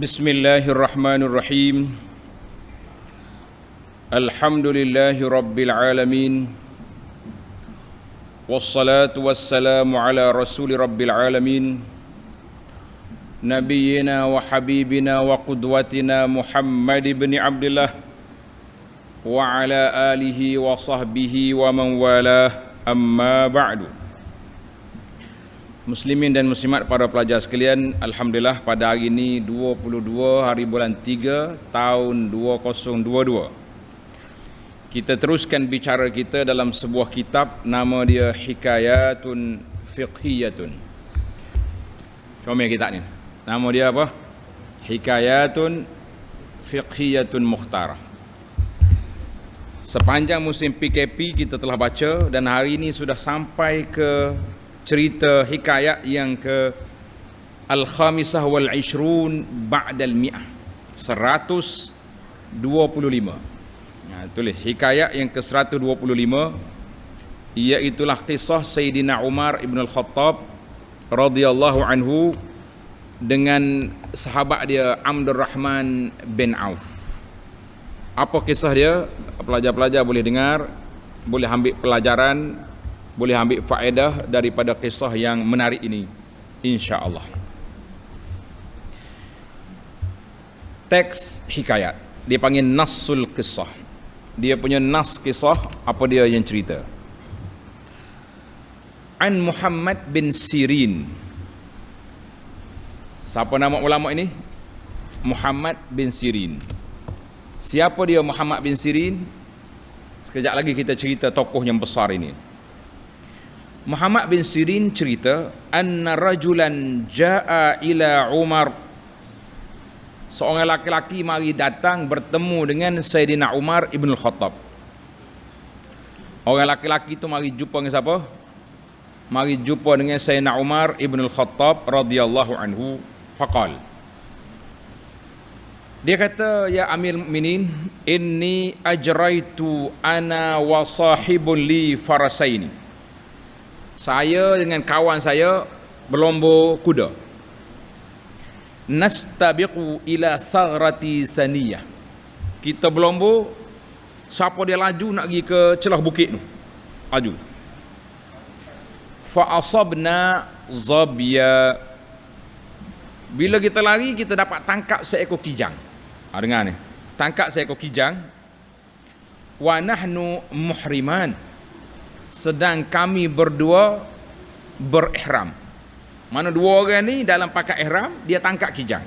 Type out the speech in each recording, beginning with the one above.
Bismillahirrahmanirrahim. Alhamdulillahi rabbil alamin. Wassalatu wassalamu ala rasuli rabbil alamin. Nabiyyina wa habibina wa qudwatina Muhammad ibn Abdullah wa ala alihi wa sahbihi wa man walah, amma ba'du. Muslimin dan muslimat, para pelajar sekalian, alhamdulillah pada hari ini 22 hari bulan 3 tahun 2022 kita teruskan bicara kita dalam sebuah kitab, nama dia Hikayatun Fiqhiyatun. Comel kitab ni. Nama dia apa? Hikayatun Fiqhiyatun Mukhtarah. Sepanjang musim PKP kita telah baca, dan hari ini sudah sampai ke cerita hikayat yang ke Al-Khamisah wal-Ishrun Ba'dal Mi'ah, 125. Tulis hikayat yang ke 125, iaitulah kisah Sayyidina Umar ibn Al-Khattab radhiyallahu anhu dengan sahabat dia Abdul Rahman bin Auf. Apa kisah dia? Pelajar-pelajar boleh dengar, boleh ambil pelajaran, boleh ambil faedah daripada kisah yang menarik ini, insya-Allah. Teks hikayat dia panggil Nassul Qissah. Dia punya nas kisah, apa dia yang cerita? An Muhammad bin Sirin. Siapa nama ulama ini? Muhammad bin Sirin. Siapa dia Muhammad bin Sirin? Sekejap lagi kita cerita tokoh yang besar ini. Muhammad bin Sirin cerita, anna rajulan jaa ila Umar. Seorang laki-laki mari datang bertemu dengan Sayyidina Umar ibn Al-Khattab. Orang laki-laki itu mari jumpa dengan siapa? Mari jumpa dengan Sayyidina Umar ibn Al-Khattab radhiyallahu anhu. Faqal, dia kata, ya Amir Mukminin, inni ajraitu ana wa sahibun li farasaini. Saya dengan kawan saya berlomba kuda. Nastabiqu ila saghrati saniyah. Kita berlomba siapa dia laju nak pergi ke celah bukit tu. Laju. Fa asabna zabya. Bila kita lari, kita dapat tangkap seekor kijang. Dengar ni. Tangkap seekor kijang. Wa nahnu muhriman. Sedang kami berdua berihram. Mana dua orang ni dalam pakai ihram, dia tangkap kijang.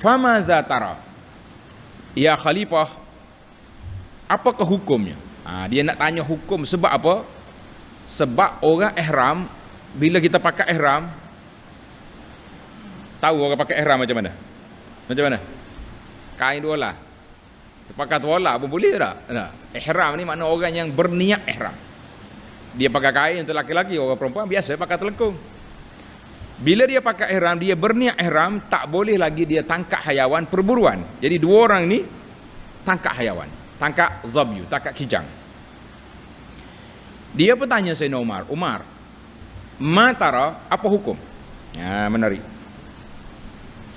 Famaza tara, ya khalifah, apakah hukumnya? Dia nak tanya hukum. Sebab apa? Sebab orang ihram, bila kita pakai ihram, tahu orang pakai ihram macam mana? Macam mana? Kain tuala. Pakai tuala pun boleh tak? Ihram ni makna orang yang berniat ihram. Dia pakai kain untuk laki-laki, orang perempuan biasa pakai telekung. Bila dia pakai ihram, dia berniat ihram, tak boleh lagi dia tangkap hayawan perburuan. Jadi dua orang ni tangkap hayawan, tangkap zabyu, tangkap kijang. Dia bertanya Sayyidina Umar, Umar, matara, apa hukum? Menarik.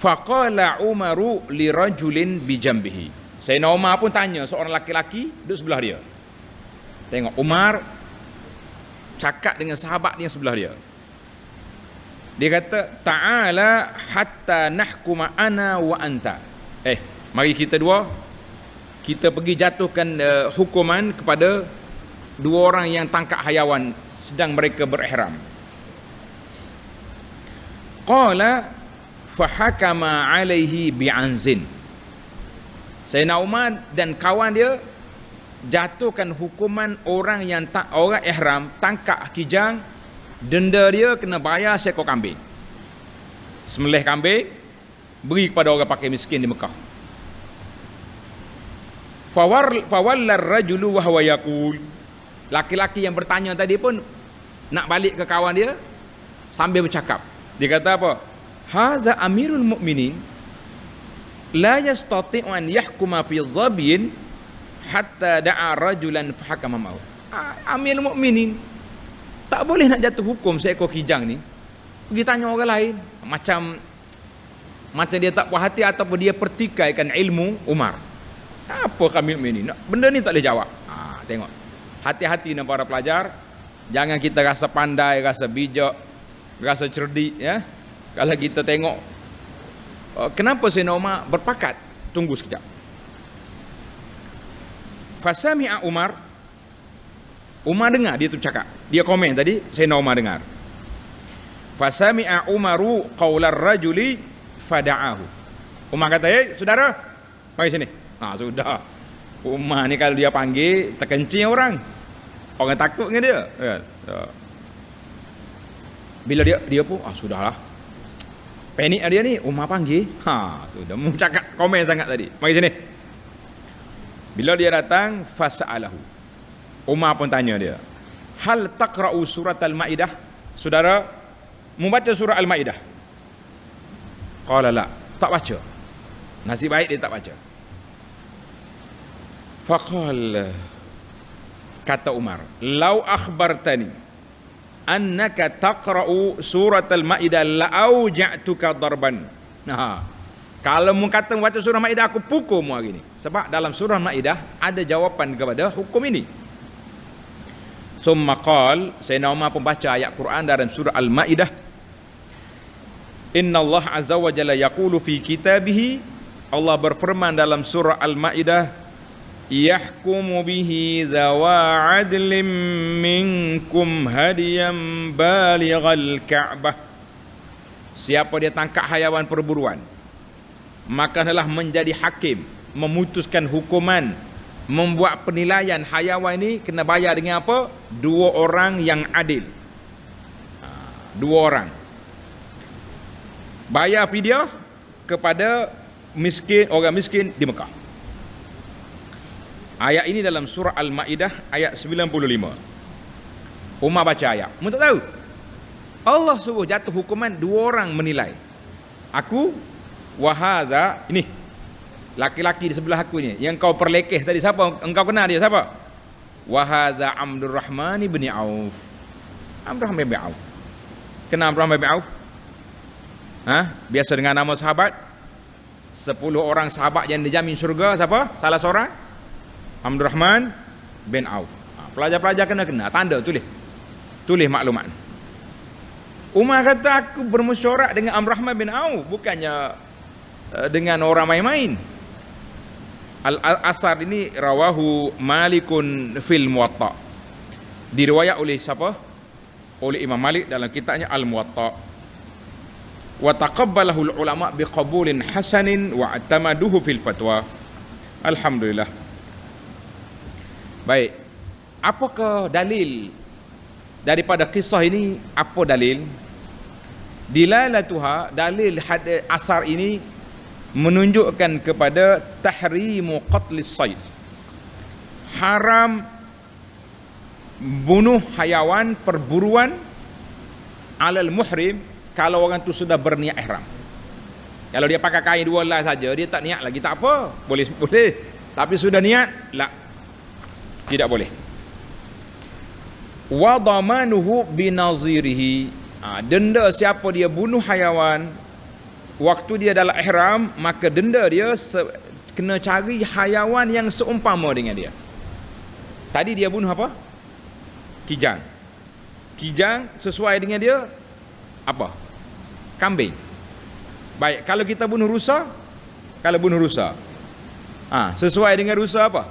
Faqala Umaru li rajulin bi jambihi. Sayyidina Umar pun tanya seorang laki-laki duduk sebelah dia. Tengok Umar cakap dengan sahabat yang sebelah dia. Dia kata, ta'ala hatta nahkuma ana wa anta. Mari kita dua, kita pergi jatuhkan hukuman kepada dua orang yang tangkap hayawan sedang mereka berihram. Qala fahakama alaihi bi'anzin. Sayyidina Umar dan kawan dia jatuhkan hukuman orang yang orang ihram tangkap kijang, denda dia kena bayar seekor kambing. Sembelih kambing, beri kepada orang pakai miskin di Mekah. Fawallar rajulu wa huwa yaqul. Laki-laki yang bertanya tadi pun nak balik ke kawan dia sambil bercakap. Dia kata apa? Hadza amirul mu'minin la yastati'u an yahkuma fi zabyin hatta da'a rajulan fahakama ma'u. Amir Mukminin tak boleh nak jatuh hukum seekor kijang ni Pergi tanya orang lain. Macam dia tak puas hati ataupun dia pertikaikan ilmu Umar. Apa kami ini? Benda ni tak boleh jawab. Tengok. Hati-hati dengan para pelajar. Jangan kita rasa pandai, rasa bijak, rasa cerdik, ya. Kalau kita tengok kenapa Sayyidina Umar berpakat? Tunggu sekejap. Fasami'a Umar dengar dia tu cakap. Dia komen tadi, Sayyidina Umar dengar. Fasami'a Umaru qaular rajuli fada'ahu. Umar kata, saudara, mari sini. Sudah. Umar ni kalau dia panggil, terkencing orang. Orang takut dengan dia. Bila dia pun, sudahlah. Panik dia ni, Umar panggil. Sudah. Mu cakap komen sangat tadi. Mari sini. Bila dia datang, fasa'alahu. Umar pun tanya dia. Hal taqra'u surat al-Ma'idah? Saudara, mu baca surah al-Ma'idah? Qala la. Tak baca. Nasib baik dia tak baca. Faqal, kata Umar, lau akhbartani annaka taqra'u surat al-Ma'idah la'auja'tuka darban. Kalau mu kata baca surah Ma'idah, aku pukul mu hari ni. Sebab dalam surah Ma'idah ada jawapan kepada hukum ini. Summa qal, Sayyidina Umar pun baca ayat Quran dalam surah Al-Ma'idah. Inna Allah azza wa jalla yaqulu fi kitabihi, Allah berfirman dalam surah Al-Ma'idah, yahkumu bihi zawa adlim minkum hadiyan balighal Ka'bah. Siapa dia tangkap hayawan perburuan, maka adalah menjadi hakim, memutuskan hukuman, membuat penilaian hayawan ini kena bayar dengan apa? 2 orang yang adil. 2 orang. Bayar fidyah kepada orang miskin di Mekah. Ayat ini dalam surah Al-Ma'idah ayat 95. Umar baca ayat. Mu tak tahu? Allah suruh jatuh hukuman 2 orang menilai. Aku wahaza, ini laki-laki di sebelah aku ni yang kau perlekeh tadi, siapa? Engkau kenal dia siapa? Wahaza Abdurrahman bin Auf. Abdurrahman bin Auf. Kenal Abdurrahman bin Auf? Biasa dengan nama sahabat. 10 orang sahabat yang dijamin syurga, siapa? Salah seorang? Abdurrahman bin Auf. Pelajar-pelajar kena tanda, tulis maklumat. Umar kata, aku bermusyawarah dengan Abdurrahman bin Auf, bukannya dengan orang main-main. Al-Athar ini rawahu Malikun fil Muwatta. Diriwayat oleh siapa? Oleh Imam Malik dalam kitabnya Al-Muwatta. Wa taqabbalahu ulama biqabulin hasanin wa atamaduhu fil fatwa. Alhamdulillah. Baik. Apakah dalil daripada kisah ini? Apa dalil? Dilalatuha, dalil asar ini menunjukkan kepada tahrimu qatlis sayd. Haram bunuh hayawan perburuan alal muhrim kalau orang tu sudah berniat ihram. Kalau dia pakai kain 2 helai saja, dia tak niat lagi, tak apa, boleh. Tapi sudah niat, tidak boleh. Wa damanuhu binazirihi, denda siapa dia bunuh hayawan waktu dia dalam ihram, maka denda dia kena cari hayawan yang seumpama dengan dia. Tadi dia bunuh apa? Kijang sesuai dengan dia apa? Kambing. Baik, kalau kita bunuh rusa, sesuai dengan rusa apa?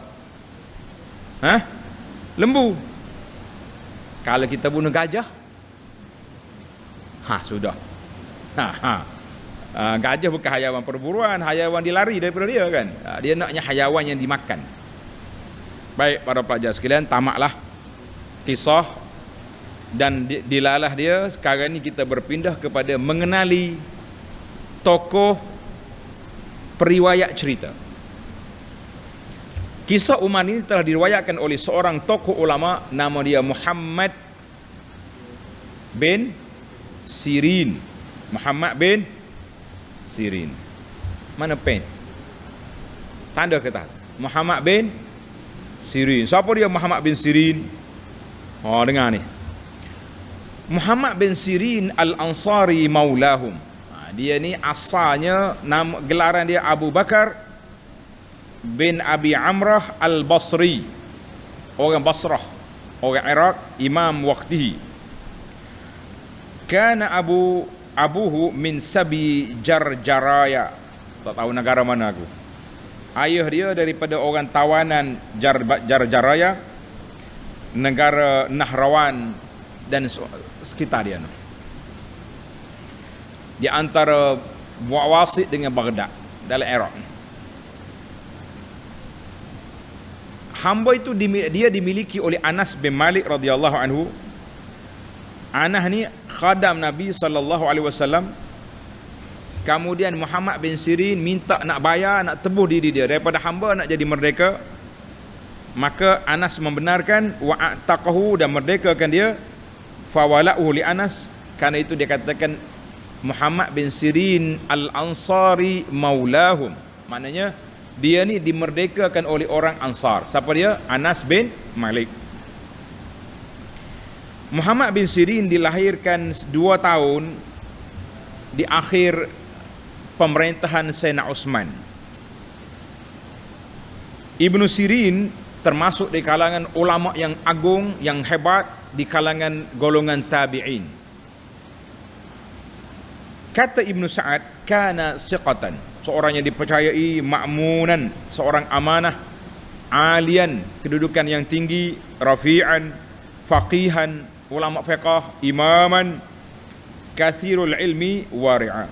Lembu. Kalau kita bunuh gajah, sudah. Gajah bukan hayawan perburuan, hayawan dilari daripada dia kan. Dia naknya hayawan yang dimakan. Baik para pelajar sekalian, tamaklah kisah dan dilalah dia. Sekarang ni kita berpindah kepada mengenali tokoh periwayat cerita. Kisah Umar ini telah diriwayatkan oleh seorang tokoh ulama, nama dia Muhammad bin Sirin. Mana pen? Tanda kata Muhammad bin Sirin. Siapa dia Muhammad bin Sirin? Dengar ni. Muhammad bin Sirin Al-Ansari maulahum. Dia ni asalnya nama gelaran dia Abu Bakar bin Abi Amrah Al-Basri, orang Basrah, orang Iraq, imam waktihi. Kana abuhu min Sabi Jarjaraya. Tak tahu negara mana aku. Ayah dia daripada orang tawanan Jarjaraya, negara Nahrawan dan sekitar dia. Di antara Wasit dengan Baghdad dalam Iraq. Hamba itu dia dimiliki oleh Anas bin Malik radhiyallahu anhu. Anas ni khadam Nabi sallallahu alaihi wasallam. Kemudian Muhammad bin Sirin minta nak bayar, nak tebus diri dia daripada hamba nak jadi merdeka. Maka Anas membenarkan wa ataqahu, dan merdekakan dia. Fawala'u li Anas, karena itu dia katakan Muhammad bin Sirin Al-Ansari maulahum. Maknanya dia ni dimerdekakan oleh orang Ansar. Siapa dia? Anas bin Malik. Muhammad bin Sirin dilahirkan 2 tahun di akhir pemerintahan Sayyidina Utsman. Ibnu Sirin termasuk di kalangan ulama yang agung, yang hebat di kalangan golongan tabi'in. Kata Ibnu Sa'ad, kana siqatan, seorang yang dipercayai, ma'munan, seorang amanah, alian, kedudukan yang tinggi, rafi'an, faqihan, ulama fiqh, imaman, kathirul ilmi, wari'a,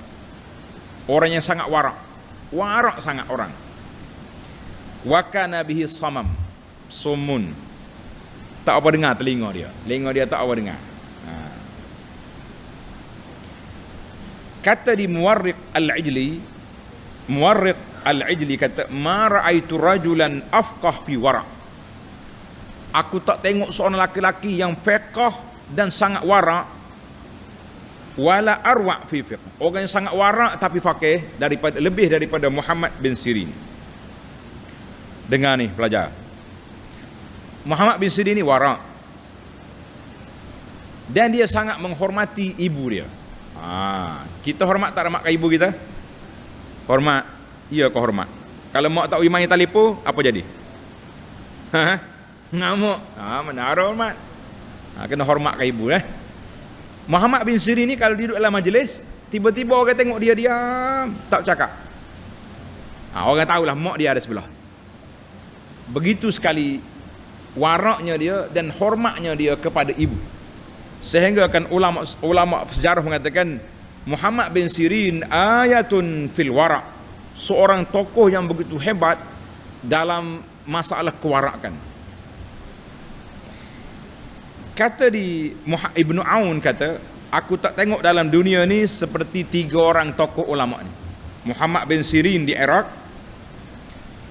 orang yang sangat warak sangat orang. Wa kana bihi samam, sumun, tak apa dengar telinga dia tak apa dengar. Kata di Muwarriq Al-Ijli kata, ma ra'aitu rajulan afqah fi wara'. Aku tak tengok seorang laki-laki yang fiqh dan sangat wara', wala arwa' fi fiqh, orang yang sangat wara' tapi faqih lebih daripada Muhammad bin Sirin. Dengar ni pelajar, Muhammad bin Sirin ni wara', dan dia sangat menghormati ibu dia. Kita hormat tak hormat ke ibu kita? Hormat. Ya, kau hormat. Kalau mak tak main telefon, apa jadi? Ngamuk. Mana ada hormat? Kena hormat ke ibu. Muhammad bin Sirin ni kalau duduk dalam majlis, tiba-tiba orang tengok dia diam, tak cakap. Orang tahulah mak dia ada sebelah. Begitu sekali waraknya dia dan hormatnya dia kepada ibu. Sehingga kan ulama sejarah mengatakan Muhammad bin Sirin ayatun fil wara', seorang tokoh yang begitu hebat dalam masalah kewarakan. Kata di Ibnu Aun kata, aku tak tengok dalam dunia ni seperti 3 orang tokoh ulama ni. Muhammad bin Sirin di Iraq,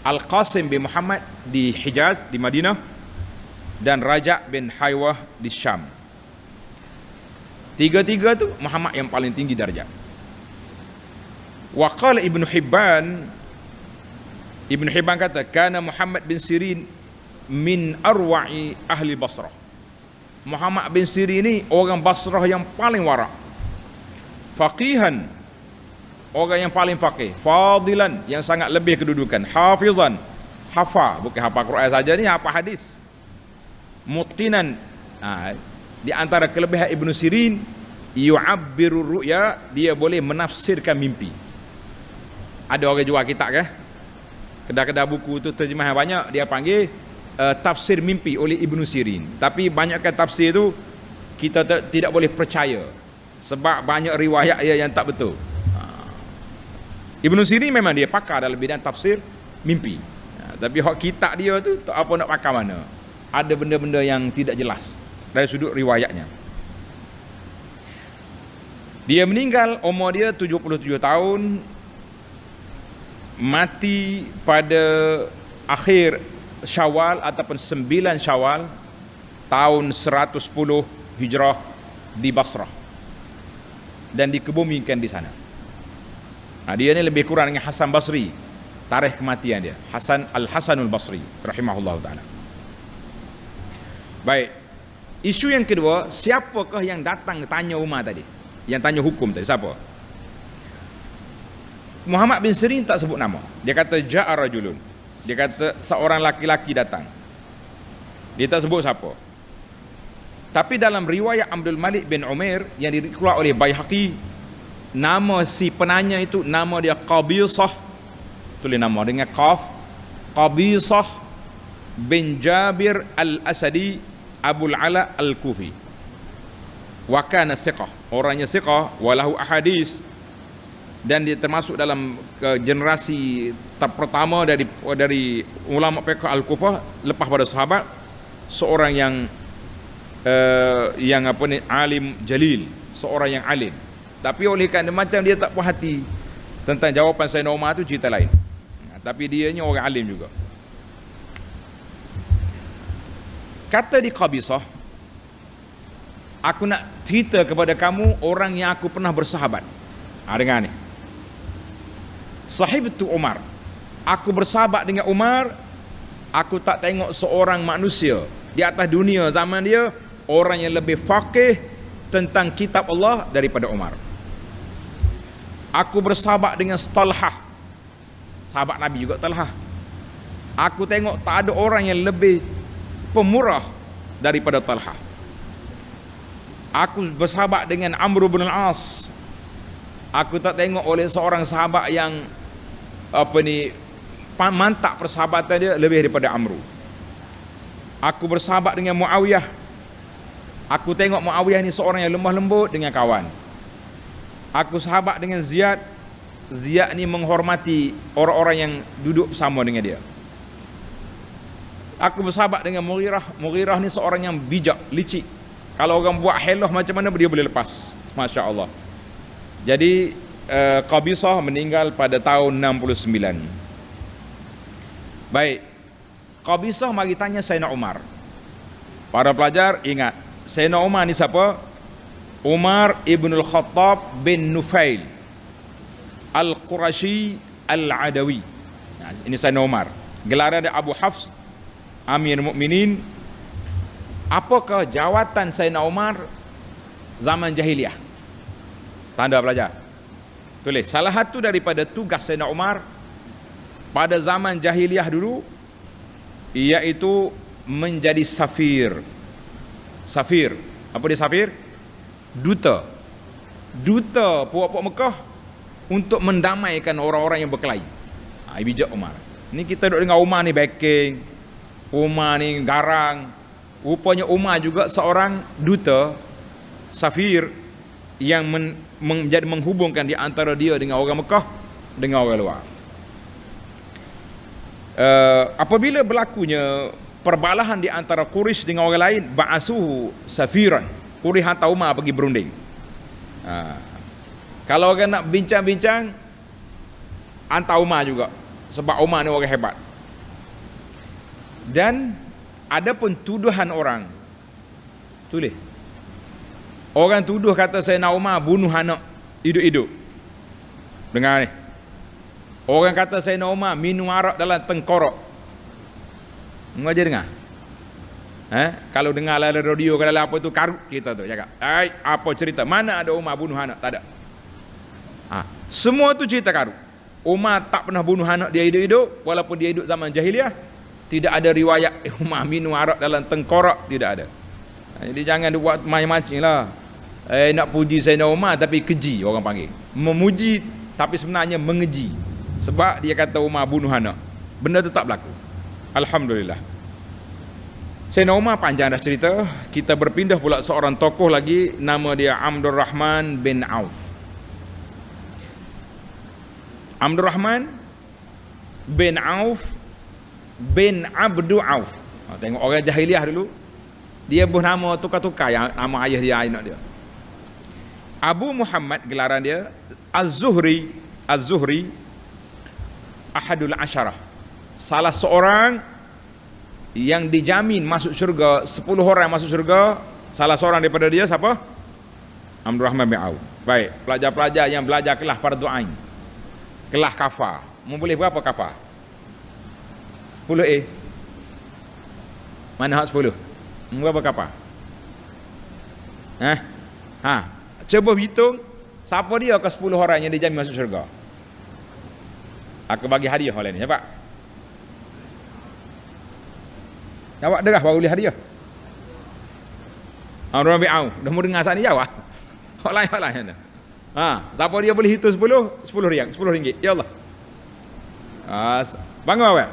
Al-Qasim bin Muhammad di Hijaz di Madinah, dan Raja' bin Haywah di Syam. 3 tu Muhammad yang paling tinggi darjat. Wa qala Ibnu Hibban kata, kana Muhammad bin Sirin min arwa'i ahli Basrah. Muhammad bin Sirin ni orang Basrah yang paling wara', faqihan, orang yang paling faqih, fadilan, yang sangat lebih kedudukan, hafizan, bukan hafal Quran saja ni, hafal hadis, mutqinan. Di antara kelebihan Ibnu Sirin, yu'abbiru ru'ya, dia boleh menafsirkan mimpi. Ada orang jual kitab ke? Kedai-kedai buku tu terjemahan banyak, dia panggil tafsir mimpi oleh Ibnu Sirin. Tapi banyakkan tafsir tu kita tidak boleh percaya sebab banyak riwayat yang tak betul. Ibnu Sirin memang dia pakar dalam bidang tafsir mimpi. Tapi hak kitab dia tu tak apa nak pakar mana. Ada benda-benda yang tidak jelas dari sudut riwayatnya. Dia meninggal umur dia 77 tahun, mati pada akhir Syawal ataupun 9 Syawal tahun 110 Hijrah di Basrah, dan dikebumikan di sana. Dia ni lebih kurang dengan Hasan Basri, tarikh kematian dia, Al-Hasanul Basri rahimahullah ta'ala. Baik, Isu yang kedua, siapakah yang datang tanya Umar tadi? Yang tanya hukum tadi, siapa? Muhammad bin Sirin tak sebut nama. Dia kata ja'a rajulun. Dia kata seorang laki-laki datang. Dia tak sebut siapa. Tapi dalam riwayat Abdul Malik bin Umair yang dikeluarkan oleh Baihaqi, nama si penanya itu nama dia Qabisah. Tulis nama dengan qaf. Qabisah bin Jabir al-Asadi Abul Ala al-Kufi. Wa kana thiqah. Orangnya thiqah walahu ahadis, dan dia termasuk dalam generasi pertama dari ulama fiqh al-Kufah lepas pada sahabat, seorang yang apa ni, alim jalil, seorang yang alim. Tapi oleh kerana macam dia tak puas hati tentang jawapan Sayyidina Umar tu, cerita lain. Tapi dia ni orang alim juga. Kata di Qabisah, aku nak cerita kepada kamu orang yang aku pernah bersahabat. Dengar ni. Sahibtu Umar. Aku bersahabat dengan Umar. Aku tak tengok seorang manusia di atas dunia zaman dia orang yang lebih faqih tentang kitab Allah daripada Umar. Aku bersahabat dengan Talhah. Sahabat Nabi juga Talhah. Aku tengok tak ada orang yang lebih pemurah daripada Talhah. Aku bersahabat dengan Amr bin al-As. Aku tak tengok oleh seorang sahabat yang mantap persahabatan dia lebih daripada Amr. Aku bersahabat dengan Muawiyah. Aku tengok Muawiyah ni seorang yang lemah lembut dengan kawan. Aku sahabat dengan Ziyad. Ziyad ni menghormati orang-orang yang duduk bersama dengan dia. Aku bersahabat dengan Mughirah. Mughirah ni seorang yang bijak, licik. Kalau orang buat helah macam mana dia boleh lepas. Masya Allah. Jadi Qabisah meninggal pada tahun 69. Baik. Qabisah mari tanya Sayyidina Umar. Para pelajar ingat, Sayyidina Umar ni siapa? Umar ibn al-Khattab bin Nufail Al-Qurashi Al-Adawi. Ini Sayyidina Umar. Gelaran dia Abu Hafs, Amir Mukminin. Apakah jawatan Sayyidina Umar zaman jahiliyah? Tanda pelajar. Tulis. Salah satu daripada tugas Sayyidina Umar pada zaman jahiliyah dulu, iaitu menjadi safir. Safir. Apa dia safir? Duta. Duta puak-puak Mekah untuk mendamaikan orang-orang yang berkelahi. Bijak Umar. Ni kita duduk dengan Umar ni backing. Umar ni garang. Rupanya Umar juga seorang duta, safir, yang menjadi menghubungkan di antara dia dengan orang Mekah dengan orang luar. Apabila berlakunya perbalahan di antara Quraisy dengan orang lain, ba'asuhu safiran. Quraisy hantar Umar pergi berunding. Kalau orang nak bincang-bincang, hantar Umar juga, sebab Umar ni orang hebat. Dan ada pun tuduhan orang. Tulis. Orang tuduh kata Sayyidina Umar bunuh anak hidup-hidup. Dengar ni. Orang kata Sayyidina Umar minum arak dalam tengkorak. Engkau aja dengar. Kalau dengar dalam radio, kalau apa tu karut kita tu cakap. Apa cerita? Mana ada Umar bunuh anak? Tak ada. Semua tu cerita karut. Umar tak pernah bunuh anak dia hidup-hidup, walaupun dia hidup zaman jahiliyah. Tidak ada riwayat Umar minum arak dalam tengkorak, tidak ada. Jadi jangan buat macam-macam lah. Nak puji Sayyidina Umar tapi keji orang panggil. Memuji tapi sebenarnya mengeji. Sebab dia kata Umar bunuh anak. Benda tu tak berlaku. Alhamdulillah. Sayyidina Umar panjang dah cerita. Kita berpindah pula seorang tokoh lagi, nama dia Abdul Rahman bin Auf. Abdul Rahman bin Auf bin Abdu Auf. Tengok orang jahiliyah dulu, dia buh nama tukar-tukar yang nama ayah dia, anak dia. Abu Muhammad gelaran dia, Az-Zuhri Ahadul Asyarah, salah seorang yang dijamin masuk syurga. 10 orang masuk syurga, salah seorang daripada dia siapa? Abdul Rahman bin Auf. Baik, pelajar-pelajar yang belajar kelas fardu ain, kelas kafar, boleh berapa kafar? 10A. Mana hak 10? Berapa kafar? Ha. Cuba hitung siapa dia ke 10 orang yang dijamin masuk syurga. Aku bagi hadiah oleh ni, siapa? Jawab derah baru boleh hadiah. Amr bin Auf, dah mau dengar saat ni jawab. Hak lain. Siapa dia boleh hitung 10 riang, 10 ringgit. Ya Allah. Bangun awak.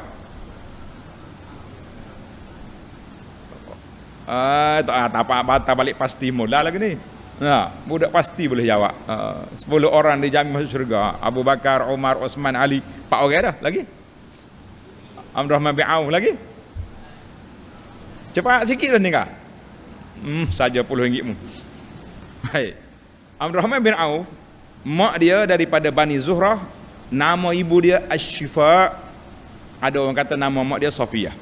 Tak apa balik pasti mula lagi ni. Budak pasti boleh jawab. 10 orang dijamin masuk syurga. Abu Bakar, Umar, Osman, Ali. 4 orang dah lagi. Abdurrahman bin Auf lagi. Cepat sikit dah nikah. Saja RM10 mu. Baik. Abdurrahman bin Auf, mak dia daripada Bani Zuhrah, nama ibu dia Asy-Syifa. Ada orang kata nama mak dia Safiyah.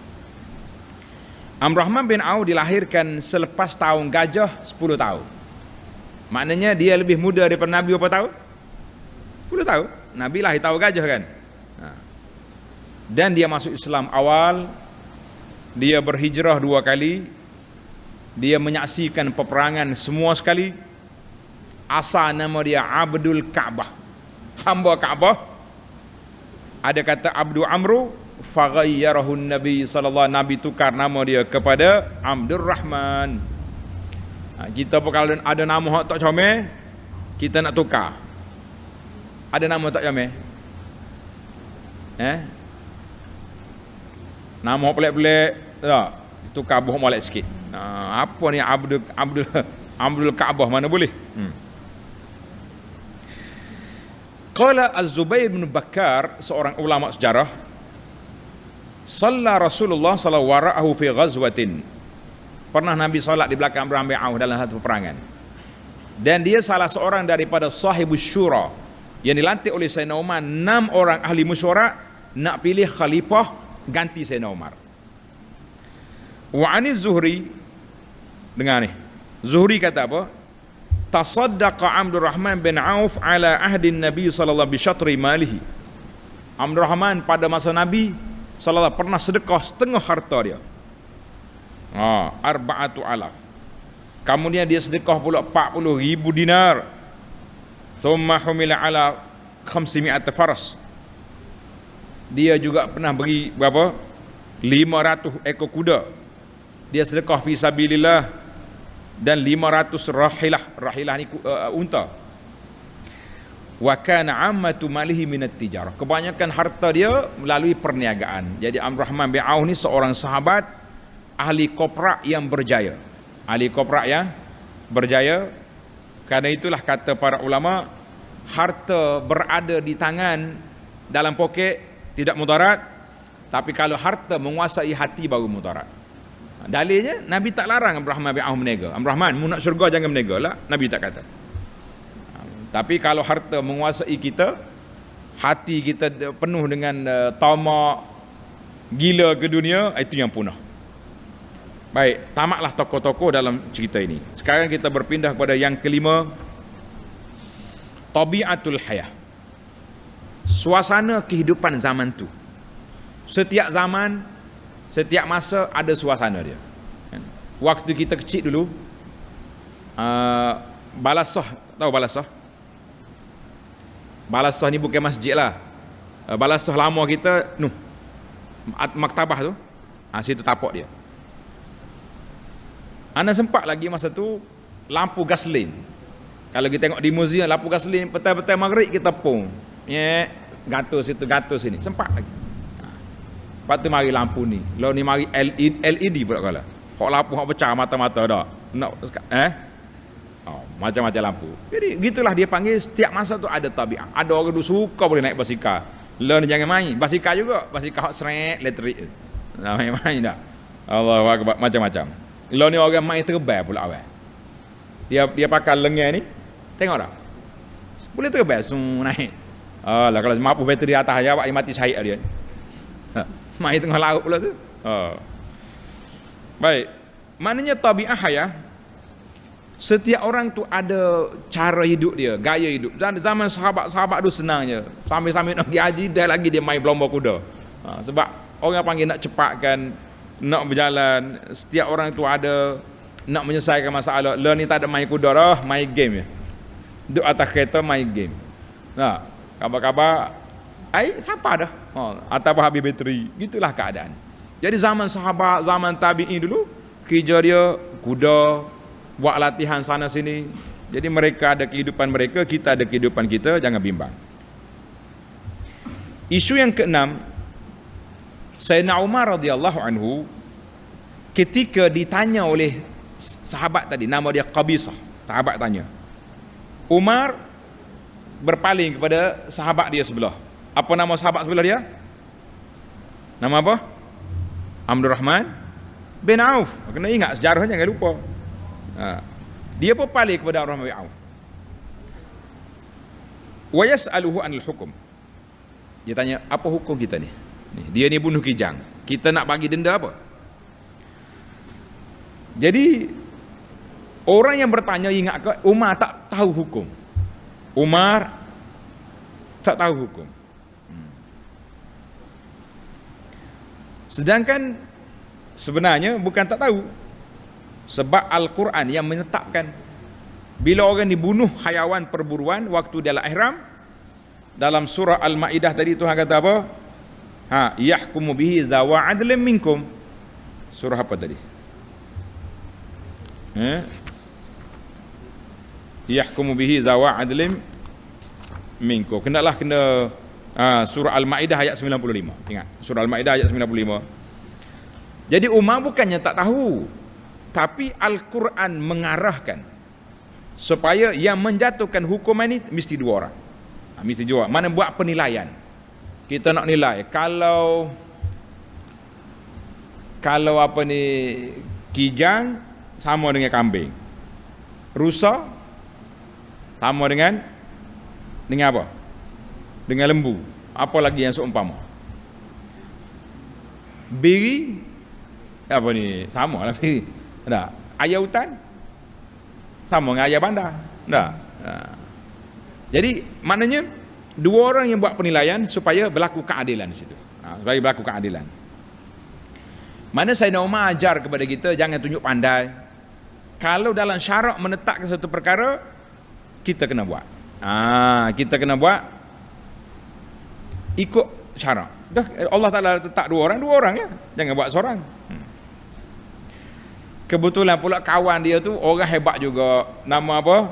Abdurrahman bin Auf dilahirkan selepas tahun gajah 10 tahun. Maknanya dia lebih muda daripada Nabi berapa tahun? 10 tahun. Nabi lahir tahun gajah kan. Dan dia masuk Islam awal. Dia berhijrah 2 kali. Dia menyaksikan peperangan semua sekali. Asal nama dia Abdul Ka'bah, hamba Ka'bah. Ada kata Abdul Amru, faghayyarahu Nabi sallallahu, Nabi tukar nama dia kepada Abdul Rahman. Kita pun kalau ada nama hak tak comel, kita nak tukar. Ada nama tak comel? Nama pelik-pelik tak? Tukar bohong molek sikit. Apa ni Abdul Ka'bah, mana boleh? Qala Az-Zubair bin Bakkar, seorang ulama sejarah, Shalla Rasulullah sallallahu wara'ahu fi ghazwatin. Pernah Nabi salat di belakang Abdurrahman bin Auf dalam satu peperangan. Dan dia salah seorang daripada sahibus syura yang dilantik oleh Sayyidina Umar. 6 orang ahli mesyuarat nak pilih khalifah ganti Sayyidina Umar. Wa aniz Zuhri, dengar ni. Zuhri kata apa? Tasaddaqa Abdurrahman bin Auf ala ahdin Nabi sallallahu bi syatri malihi. Abdurrahman pada masa Nabi sallallahu pernah sedekah setengah harta dia. 4,000. Kemudian dia sedekah pula 40,000 dinar. Thumma humila ala 500 faras. Dia juga pernah beri berapa? 500 ekor kuda. Dia sedekah fi sabilillah. Dan 500 rahilah ni unta. Wa kana ammatu malihi minat tijarah. Kebanyakan harta dia melalui perniagaan. Jadi Abdurrahman bin Auf ni seorang sahabat ahli koprak yang berjaya. Ahli koprak yang berjaya. Karena itulah kata para ulama, harta berada di tangan dalam poket tidak mudarat, tapi kalau harta menguasai hati baru mudarat. Dalilnya Nabi tak larang Abdurrahman bin Auf berniaga. Abdurrahman, mu nak syurga jangan berniaga lah. Nabi tak kata. Tapi kalau harta menguasai kita, hati kita penuh dengan tamak, gila ke dunia, itu yang punah. Baik, tamatlah tokoh-tokoh dalam cerita ini. Sekarang kita berpindah kepada yang kelima, tabiatul hayah. Suasana kehidupan zaman tu. Setiap zaman, setiap masa ada suasana dia. Waktu kita kecil dulu, Balasah, tahu Balasah? Balasah ni bukan masjid lah. Balasah lama kita, maktabah tu, situ tapak dia. Anda sempat lagi masa tu lampu gasolin. Kalau kita tengok di muzium lampu gasolin petang-petang maghrib kita pung. Gatus situ, gatus sini. Sempat lagi. Lepas tu mari lampu ni. Lalu ni mari LED pula kala. Hak lampu hak pecah mata-mata dah. Nak macam-macam lampu. Jadi gitulah dia panggil setiap masa tu ada tabiat. Ada orang tu suka boleh naik basikal. Lalu ni jangan main. Basikal juga. Basikal hak seret elektrik. Nah, main dah. Allahu akbar, macam-macam. Lalu ni orang main terbang pula awal. Dia pakai lengan ni. Tengok dah. Boleh terbang naik. Alah kalau mampu bateri atas aja awak mati syahid dia. Main tengah laut pula tu. Baik. Maknanya tabiat hayah, setiap orang tu ada cara hidup dia, gaya hidup. Zaman sahabat-sahabat tu senangnya. Sambil-sambil nak pergi haji, dah lagi dia main berlomba kuda. Sebab orang panggil nak cepatkan, nak berjalan. Setiap orang tu ada nak menyelesaikan masalah. Lo ni tak ada main kuda dah, main game je. Duduk atas kereta main game. Nah, kabar-kabar siapa dah? Atau habis bateri. Gitulah keadaan. Jadi zaman sahabat, zaman tabi'in dulu, kerja dia kuda, buat latihan sana sini. Jadi mereka ada kehidupan mereka, kita ada kehidupan kita, jangan bimbang. Isu yang keenam, Sayyidina Umar radhiyallahu anhu ketika ditanya oleh sahabat tadi, nama dia Qabisah, sahabat tanya. Umar berpaling kepada sahabat dia sebelah. Apa nama sahabat sebelah dia? Nama apa? Abdurrahman bin Auf. Kena ingat sejarahnya, jangan lupa. Dia berpaling kepada Abdurrahman bin Auf. Wa yas'aluhu 'anil hukum. Dia tanya, apa hukum kita ni? Dia ni bunuh kijang. Kita nak bagi denda apa? Jadi orang yang bertanya ingat ke Umar tak tahu hukum. Umar tak tahu hukum. Sedangkan sebenarnya bukan tak tahu. Sebab Al-Quran yang menetapkan bila orang dibunuh hayawan perburuan waktu dalam ihram, dalam surah Al-Maidah tadi Tuhan kata apa? Yahkumu bihi zawa adlin minkum. Surah apa tadi? Yahkumu bihi zawa adlin minkum. Kena surah Al-Maidah ayat 95. Ingat, surah Al-Maidah ayat 95. Jadi Umar bukannya tak tahu, tapi Al-Quran mengarahkan supaya yang menjatuhkan hukuman ini mesti dua orang. Mesti dua. Mana buat penilaian. Kita nak nilai kalau apa ni, kijang sama dengan kambing, rusa sama dengan apa? Dengan lembu. Apa lagi yang seumpama? Biri apa ni? Sama lah biri. Tak. Ayam hutan sama dengan ayam bandar. Tak. Jadi maknanya dua orang yang buat penilaian supaya berlaku keadilan di situ. Supaya berlaku keadilan. Mana Sayyidina Umar ajar kepada kita jangan tunjuk pandai. Kalau dalam syarak menetapkan satu perkara, kita kena buat. Kita kena buat ikut syarak. Dah Allah Taala letak dua orang ya. Jangan buat seorang. Kebetulan pula kawan dia tu orang hebat juga. Nama apa?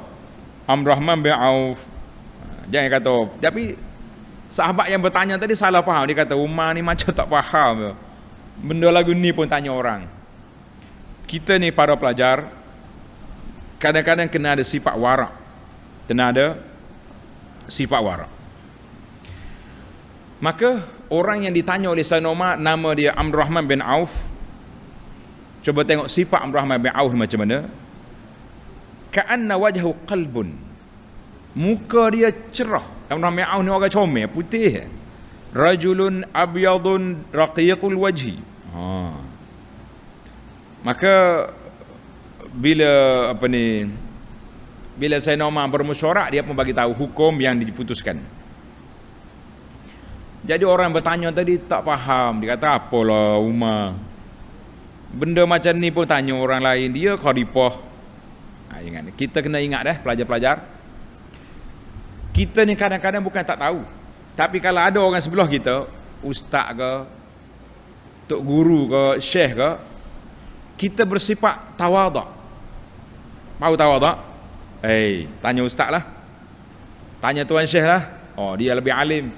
Abdurrahman bin Auf. Jangan kata. Tapi sahabat yang bertanya tadi salah faham. Dia kata Umar ni macam tak faham. Benda lagu ni pun tanya orang. Kita ni para pelajar kadang-kadang kena ada sifat warak. Kena ada sifat warak. Maka orang yang ditanya oleh Sayyidina Umar nama dia Abdurrahman bin Auf. Cuba tengok sifat Abdurrahman bin Auf macam mana. Ka'anna wajhu qalbun. Muka dia cerah. Abdurrahman bin Auf ni orang comel, putih. Rajulun abyadun raqiqul wajhi. Maka bila Sayyidina Umar bermusyawarah, dia pun bagi tahu hukum yang diputuskan. Jadi orang bertanya tadi tak faham. Dia kata apalah Umar, benda macam ni pun tanya orang lain, dia kharifah. Kita kena ingat pelajar-pelajar, kita ni kadang-kadang bukan tak tahu, tapi kalau ada orang sebelah kita, ustaz ke, tok guru ke, syekh ke, kita bersifat tawaduk. Tahu tawaduk? Tanya ustaz lah, tanya tuan syekh lah. Dia lebih alim,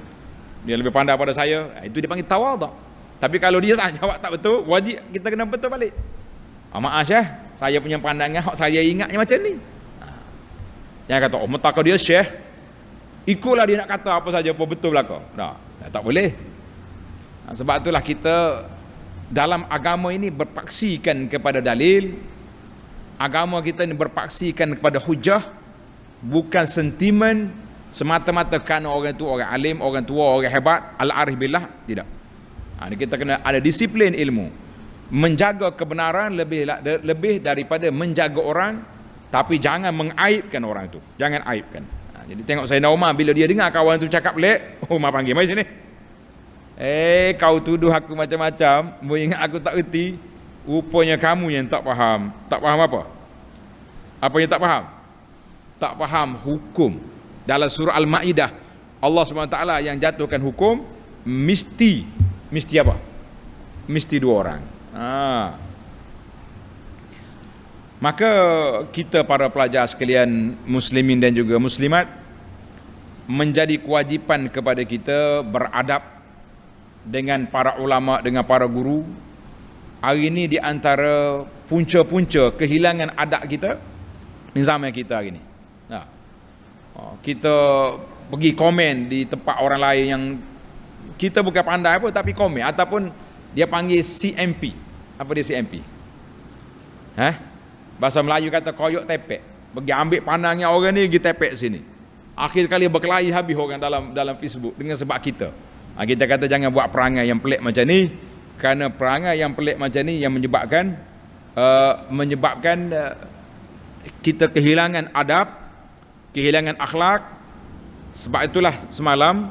dia lebih pandai pada saya. Itu dipanggil tawaduk. Tapi kalau dia jawab tak betul, wajib kita kena betul balik. Maaf syekh, saya punya pandangan saya ingatnya macam ni. Yang kata mentaka dia syekh, ikutlah dia nak kata apa saja apa betul belaka. Tak boleh. Sebab itulah kita dalam agama ini berpaksikan kepada dalil. Agama kita ini berpaksikan kepada hujah, bukan sentimen semata-mata kerana orang itu orang alim, orang tua, orang hebat, al-arif billah. Tidak. Ini kita kena ada disiplin ilmu, menjaga kebenaran lebih daripada menjaga orang. Tapi jangan mengaibkan orang itu, jangan aibkan. Jadi tengok Sayyidina Umar bila dia dengar kawan tu cakap pelik, Umar panggil, mari sini. Kau tuduh aku macam-macam, mau ingat aku tak erti. Rupanya kamu yang tak faham. Tak faham apa? Apa yang tak faham? Tak faham hukum. Dalam surah Al-Ma'idah, Allah SWT yang jatuhkan hukum mesti apa? Mesti dua orang. Maka kita para pelajar sekalian muslimin dan juga muslimat, menjadi kewajipan kepada kita beradab dengan para ulama, dengan para guru. Hari ini di antara punca-punca kehilangan adab kita ni zaman kita hari ni. Kita pergi komen di tempat orang lain yang kita bukan pandai apa, tapi komen, ataupun dia panggil CMP. Apa dia CMP? Bahasa Melayu kata koyok tepek. Pergi ambil pandangnya orang ni, pergi tepek sini. Akhir sekali berkelahi habis orang dalam Facebook dengan sebab kita. Kita kata jangan buat perangai yang pelik macam ni, kerana perangai yang pelik macam ni yang menyebabkan kita kehilangan adab, kehilangan akhlak. Sebab itulah semalam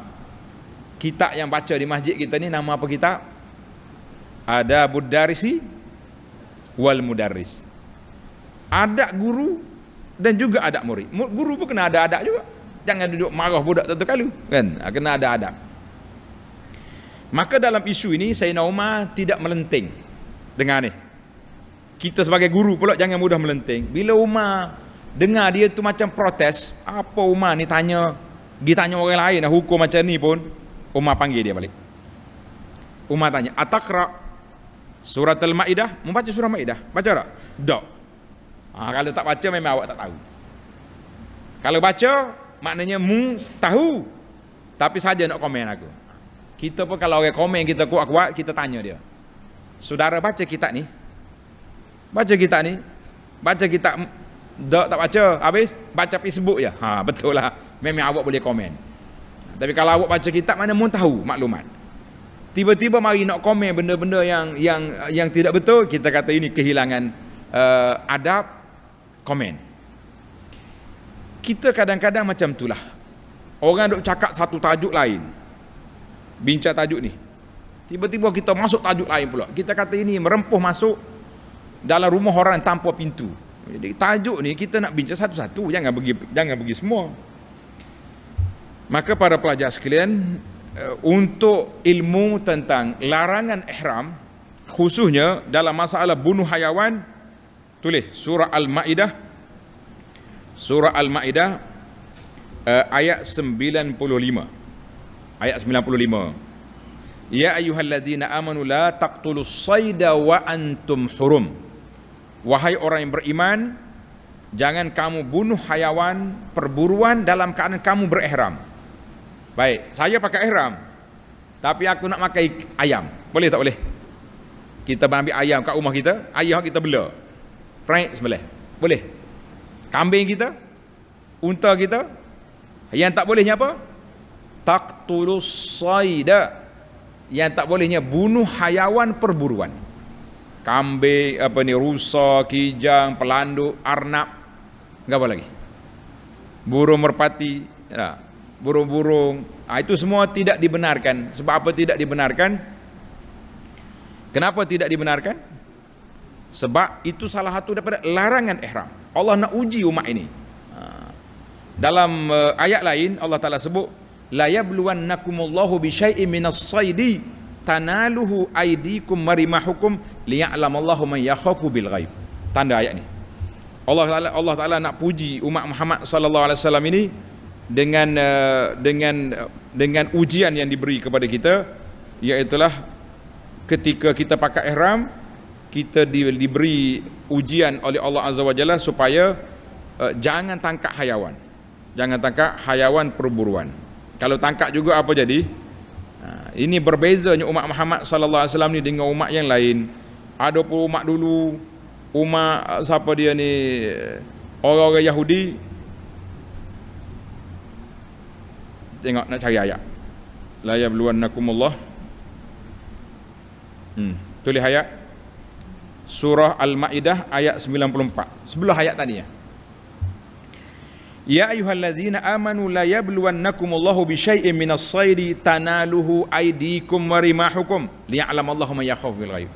kitab yang baca di masjid kita ni, nama apa kitab? Adabud Darisi wal Mudarris. Adab guru dan juga adab murid. Guru pun kena ada adab juga. Jangan duduk marah budak satu kali, kan? Kena ada adab. Maka dalam isu ini Sayyidina Umar tidak melenting dengan ni. Kita sebagai guru pula jangan mudah melenting. Bila Umar dengar dia tu macam protes, apa Umar ni tanya orang lain dah hukum macam ni pun, Umar panggil dia balik. Umar tanya, "Ataqra surat Al-Ma'idah?" Membaca surah Ma'idah. Baca tak? Tak. Kalau tak baca memang awak tak tahu. Kalau baca maknanya tahu, tapi saja nak komen aku. Kita pun kalau orang komen kita kuat-kuat, kita tanya dia, "Saudara baca kitab ni? Baca kitab ni? Baca kitab?" Tak baca, habis baca Facebook je. Betul lah, memang awak boleh komen. Tapi kalau awak baca kitab, mana tahu maklumat. Tiba-tiba mari nak komen benda-benda yang tidak betul, kita kata ini kehilangan adab komen. Kita kadang-kadang macam itulah. Orang duk cakap satu tajuk lain, bincang tajuk ni, tiba-tiba kita masuk tajuk lain pula. Kita kata ini merempuh masuk dalam rumah orang tanpa pintu. Jadi tajuk ni kita nak bincang satu-satu, jangan pergi semua. Maka para pelajar sekalian, untuk ilmu tentang larangan ihram, khususnya dalam masalah bunuh hayawan, tulis surah Al-Ma'idah, ayat 95. Ayat 95. Ya ayyuhalladzina amanu la taqtulus sayda wa antum hurum. Wahai orang yang beriman, jangan kamu bunuh hayawan perburuan dalam keadaan kamu berihram. Baik, saya pakai ihram, tapi aku nak makan ayam. Boleh tak boleh? Kita ambil ayam kat rumah kita, ayam kita bela, prank sebelah. Boleh? Kambing kita, unta kita. Yang tak bolehnya apa? Taqtulus sayda. Yang tak bolehnya bunuh hayawan perburuan. Kambing, rusa, kijang, pelanduk, arnab, enggak apa lagi? Burung merpati, burung-burung. Itu semua tidak dibenarkan. Sebab apa tidak dibenarkan? Kenapa tidak dibenarkan? Sebab itu salah satu daripada larangan ihram. Allah nak uji umat ini. Dalam ayat lain Allah Ta'ala sebut, la yabluwannakumullahu bisyai'in minas saydi tanaluhu aydikum marimahukum liya'lamallahu man yakhafu bil ghaib. Tanda ayat ni. Allah Ta'ala nak puji umat Muhammad sallallahu alaihi wasallam ini dengan ujian yang diberi kepada kita, iaitulah ketika kita pakai ihram, kita diberi ujian oleh Allah Azza wa Jalla supaya jangan tangkap hayawan. Jangan tangkap hayawan perburuan. Kalau tangkap juga apa jadi? Ini berbezanya umat Muhammad sallallahu alaihi wasallam ni dengan umat yang lain. Ada pun umat dulu, umat siapa dia ni, orang-orang Yahudi. Tengok nak cari ayat. La yabluwannakumullah. Tulis ayat surah Al-Ma'idah ayat 94. Sebelah ayat tadi ya. Ya ayyuhalladzina amanu la yabluwannakumullahu bisyai'in minas saydi tanaluhu aydikum wa rimahukum liya'lamallahu man yakhafu bil ghaib.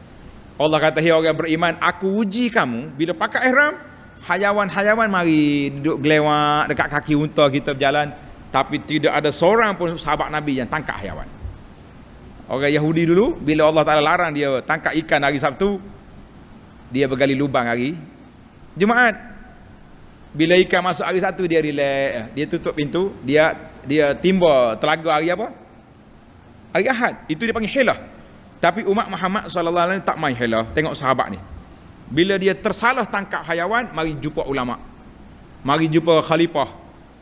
Allah kata, "Hai orang beriman, aku uji kamu bila pakai ihram, hayawan-hayawan mari duduk gelewak dekat kaki unta kita berjalan, tapi tidak ada seorang pun sahabat Nabi yang tangkap hayawan." Orang Yahudi dulu, bila Allah Ta'ala larang dia tangkap ikan hari Sabtu, dia bergali lubang hari Jumaat. Bila ikan masuk hari Sabtu, dia relax, dia tutup pintu, dia timba telaga hari apa? Hari Ahad. Itu dia panggil hilah. Tapi umat Muhammad SAW tak main hilah. Tengok sahabat ni, bila dia tersalah tangkap hayawan, mari jumpa ulama, mari jumpa khalifah,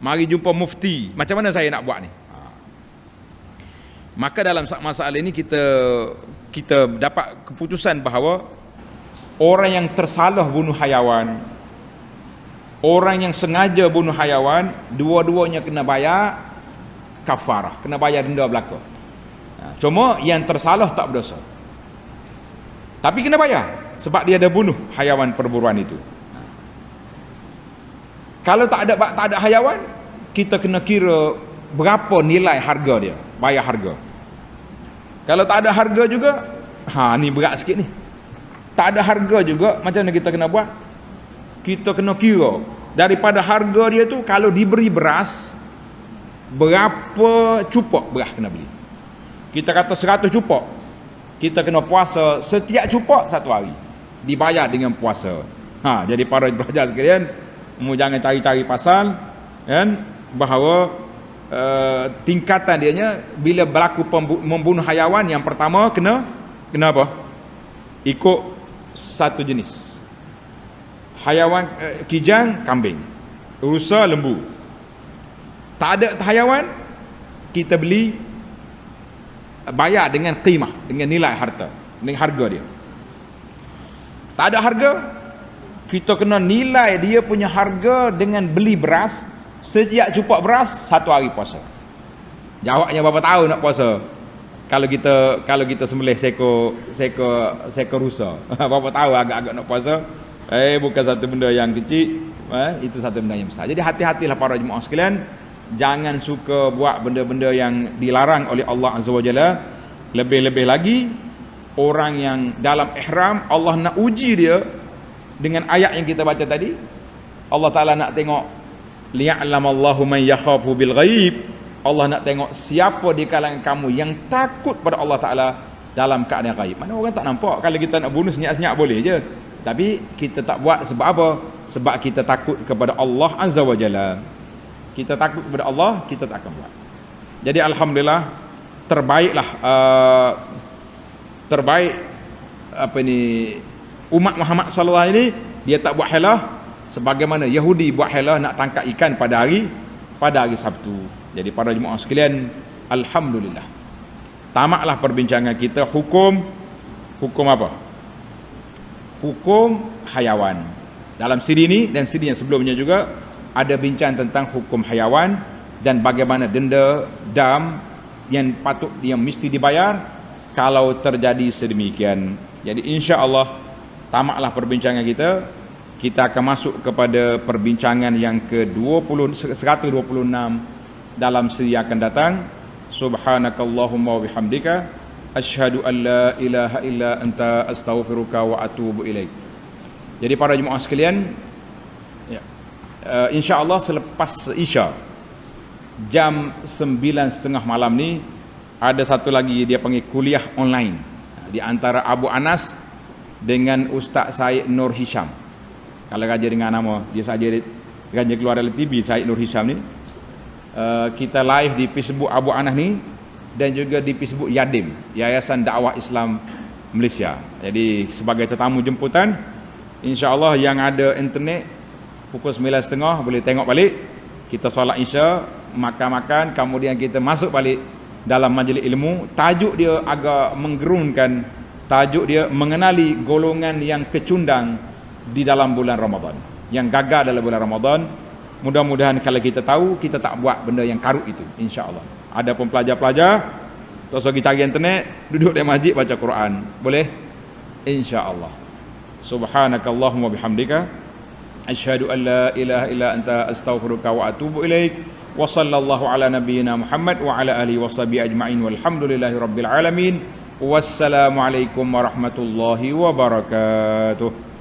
mari jumpa mufti. Macam mana saya nak buat ni? Maka dalam masalah ini kita dapat keputusan bahawa orang yang tersalah bunuh hayawan, orang yang sengaja bunuh hayawan, dua-duanya kena bayar kafarah, kena bayar denda belaka. Cuma yang tersalah tak berdosa, tapi kena bayar sebab dia ada bunuh hayawan perburuan itu. Kalau tak ada hayawan, kita kena kira berapa nilai harga dia, bayar harga. Kalau tak ada harga juga, ni berat sikit ni. Tak ada harga juga, macam mana kita kena buat? Kita kena kira daripada harga dia tu, kalau diberi beras, berapa cupok beras kena beli. Kita kata 100 cupok, kita kena puasa setiap cupok 1 hari, dibayar dengan puasa. Jadi para pelajar sekalian, jangan cari-cari pasal kan, bahawa tingkatan dianya bila berlaku membunuh hayawan, yang pertama kena apa? Ikut satu jenis. Hayawan kijang, kambing, rusa, lembu. Tak ada hayawan, kita beli, bayar dengan qimah, dengan nilai harta, dengan harga dia. Tak ada harga, kita kena nilai dia punya harga dengan beli beras. Setiap cupok beras 1 hari puasa. Jawabnya berapa tahun nak puasa? Kalau kita sembelih seekor rusa, berapa tahun agak-agak nak puasa? Bukan satu benda yang kecil, itu satu benda yang besar. Jadi hati-hatilah para jemaah sekalian, jangan suka buat benda-benda yang dilarang oleh Allah Azza wa Jalla. Lebih-lebih lagi orang yang dalam ihram, Allah nak uji dia dengan ayat yang kita baca tadi. Allah Ta'ala nak tengok, liya'lamallahu man yakhafu bil ghaib. Allah nak tengok siapa di kalangan kamu yang takut pada Allah Ta'ala dalam keadaan ghaib. Mana orang tak nampak. Kalau kita nak bunuh senyap-senyap boleh je, tapi kita tak buat sebab apa? Sebab kita takut kepada Allah Azza wa Jalla. Kita takut kepada Allah, kita tak akan buat. Jadi alhamdulillah, terbaik umat Muhammad sallallahu alaihi wasallam ini, dia tak buat hilah sebagaimana Yahudi buat hilah nak tangkap ikan pada hari Sabtu. Jadi para jemaah sekalian, alhamdulillah, tamatlah perbincangan kita hukum apa? Hukum hayawan. Dalam siri ini dan siri yang sebelumnya juga ada bincang tentang hukum hayawan dan bagaimana denda dam yang mesti dibayar kalau terjadi sedemikian. Jadi insya-Allah tamatlah perbincangan kita. Kita akan masuk kepada perbincangan yang ke-126 dalam siri yang akan datang. Subhanakallahumma wa bihamdika asyhadu an la ilaha illa anta astaghfiruka wa atubu ilaik. Jadi para jemaah sekalian, insya-Allah selepas Isya jam 9.30 malam ni ada satu lagi dia panggil kuliah online di antara Abu Anas dengan Ustaz Said Nur Hisham. Kalau raja dengan nama dia saja, raja keluar dari TV Said Nur Hisham ni. Kita live di Facebook Abu Anas ni dan juga di Facebook Yadim, Yayasan Dakwah Islam Malaysia. Jadi sebagai tetamu jemputan, insya-Allah yang ada internet pukul 9.30 boleh tengok balik. Kita solat Isya, makan-makan, kemudian kita masuk balik dalam majlis ilmu. Tajuk dia agak menggerunkan, tajuk dia mengenali golongan yang kecundang di dalam bulan Ramadan, yang gagal dalam bulan Ramadan. Mudah-mudahan kalau kita tahu, kita tak buat benda yang karut itu, insya-Allah. Ada pun pelajar-pelajar tak usah pergi cari internet, duduk di masjid baca Quran, boleh, insya-Allah. Subhanakallahumma bihamdika asyhadu an la ilaha illa anta astaghfiruka wa atubu ilaik. Wa sallallahu ala nabiyyina Muhammad wa ala alihi washabihi ajma'in walhamdulillahi rabbil alamin. Wassalamualaikum warahmatullahi wabarakatuh.